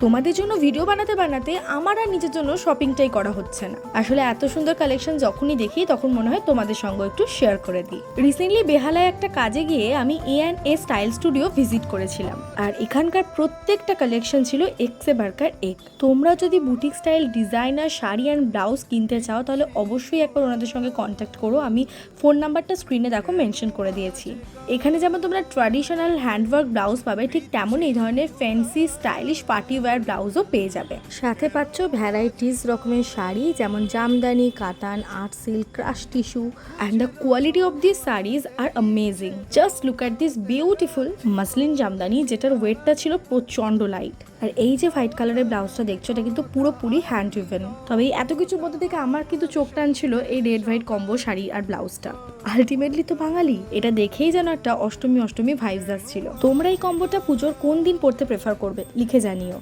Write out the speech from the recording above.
তোমাদের জন্য ভিডিও বানাতে বানাতে আমার আর নিজের জন্য শপিংটাই করা হচ্ছে না। আসলে এত সুন্দর কালেকশন যখনই দেখি তখন মনে হয় তোমাদের সঙ্গে একটু শেয়ার করে দিই। রিসেন্টলি বেহালায় একটা কাজে গিয়ে আমি A&A স্টাইল স্টুডিও ভিজিট করেছিলাম, আর এখানকার প্রত্যেকটা কালেকশন ছিল একসে বারকার এক। তোমরা যদি boutique style designer sari and blouse কিনতে চাও তাহলে অবশ্যই একবার ওনাদের সঙ্গে কন্ট্যাক্ট করো। আমি ফোন নাম্বারটা স্ক্রিনে দেখো মেনশন করে দিয়েছি। এখানে যেমন তোমরা ট্র্যাডিশনাল হ্যান্ডওয়ার্ক ব্লাউজ পাবে, ঠিক তেমন এই ধরনের ফ্যান্সি স্টাইলিশ পার্টি ওয়্যার ব্লাউজও পেয়ে যাবে। সাথে পাচ্ছ ভ্যারাইটিস রকমের শাড়ি, যেমন jamdani, katan, art silk, crush tissue, and the quality of this saris are amazing. Just look at this beautiful muslin jamdani, যেটার ওয়েটটা ছিল প্রচন্ড লাইট। আর এই যে হোয়াইট কালারের ব্লাউজটা দেখছো, এটা কিন্তু পুরোপুরি হ্যান্ড উইভেন। তবে এই এত কিছুর মধ্যে থেকে আমার কিন্তু চোখ টানছিল এই রেড হোয়াইট কম্বো শাড়ি আর ব্লাউজটা। আলটিমেটলি তো বাঙালি, এটা দেখেই যেন একটা অষ্টমী ভাইবস আসছিল। তোমরা এই কম্বোটা পুজোর কোন দিন পড়তে প্রেফার করবে লিখে জানিও।